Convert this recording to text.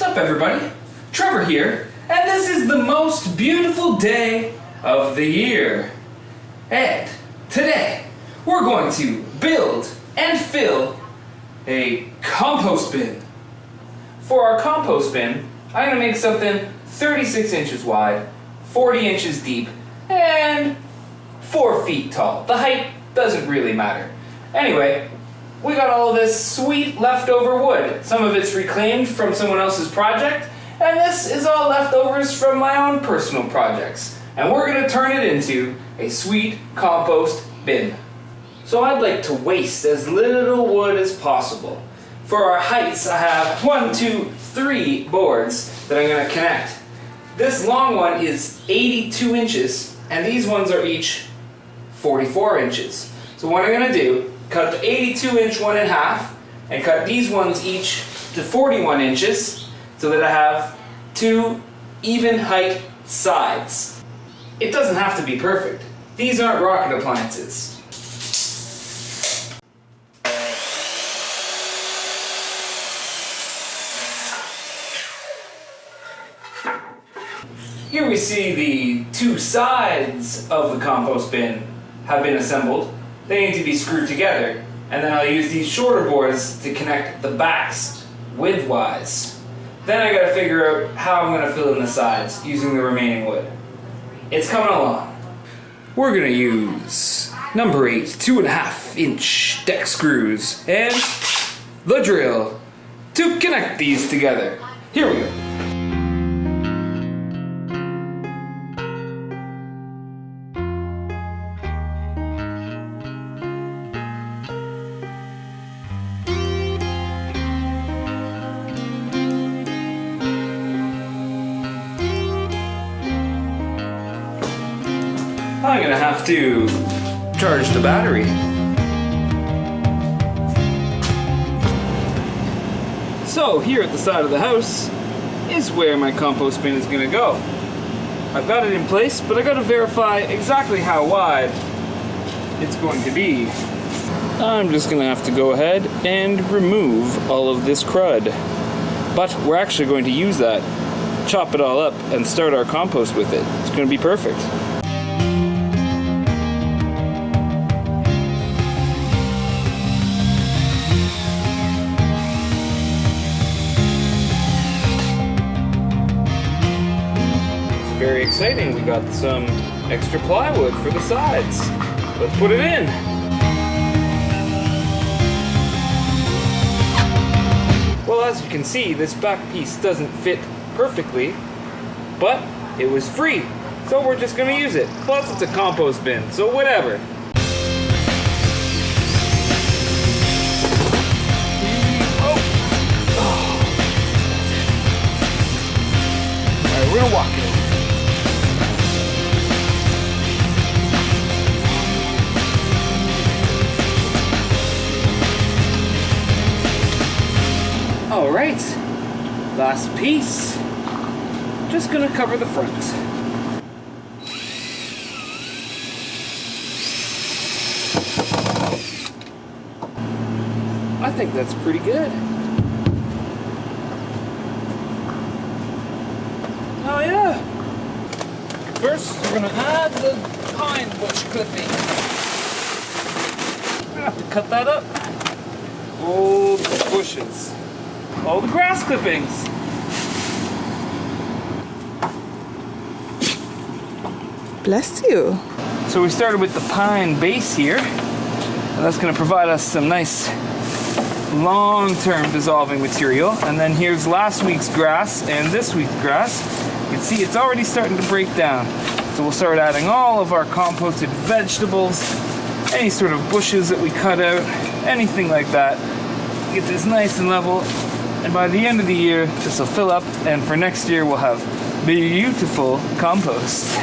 up, everybody? Trevor here, and this is the most beautiful day of the year. And today, we're going to build and fill a compost bin. For our compost bin, I'm going to make something 36 inches wide, 40 inches deep, and 4 feet tall. The height doesn't really matter. Anyway, we got all this sweet leftover wood. Some of it's reclaimed from someone else's project, and this is all leftovers from my own personal projects. And we're going to turn it into a sweet compost bin. So I'd like to waste as little wood as possible. For our heights, I have 1, 2, 3 boards that I'm going to connect. This long one is 82 inches, and these ones are each 44 inches. So what I'm going to do, cut the 82-inch one in half, and cut these ones each to 41 inches, so that I have 2 even height sides. It doesn't have to be perfect. These aren't rocket appliances. Here we see the 2 sides of the compost bin have been assembled. They need to be screwed together, and then I'll use these shorter boards to connect the backs widthwise. Then I gotta figure out how I'm gonna fill in the sides using the remaining wood. It's coming along. We're gonna use number 8 2.5-inch deck screws and the drill to connect these together. Here we go. I'm gonna have to charge the battery. So here at the side of the house is where my compost bin is gonna go. I've got it in place, but I gotta verify exactly how wide it's going to be. I'm just gonna have to go ahead and remove all of this crud. But we're actually going to use that, chop it all up, and start our compost with it. It's gonna be perfect. Very exciting, we got some extra plywood for the sides. Let's put it in. Well, as you can see, this back piece doesn't fit perfectly, but it was free, so we're just gonna use it. Plus it's a compost bin, so whatever. Alright, we're gonna walk it. Alright, last piece. Just gonna cover the front. I think that's pretty good. Oh yeah! First, we're gonna add the pine bush clipping. We're gonna have to cut that up. Old bushes. All the grass clippings. Bless you. So we started with the pine base here, and that's going to provide us some nice long-term dissolving material. And then here's last week's grass and this week's grass. You can see it's already starting to break down. So we'll start adding all of our composted vegetables, any sort of bushes that we cut out, anything like that. Get this nice and level. And by the end of the year, this will fill up, and for next year we'll have beautiful compost.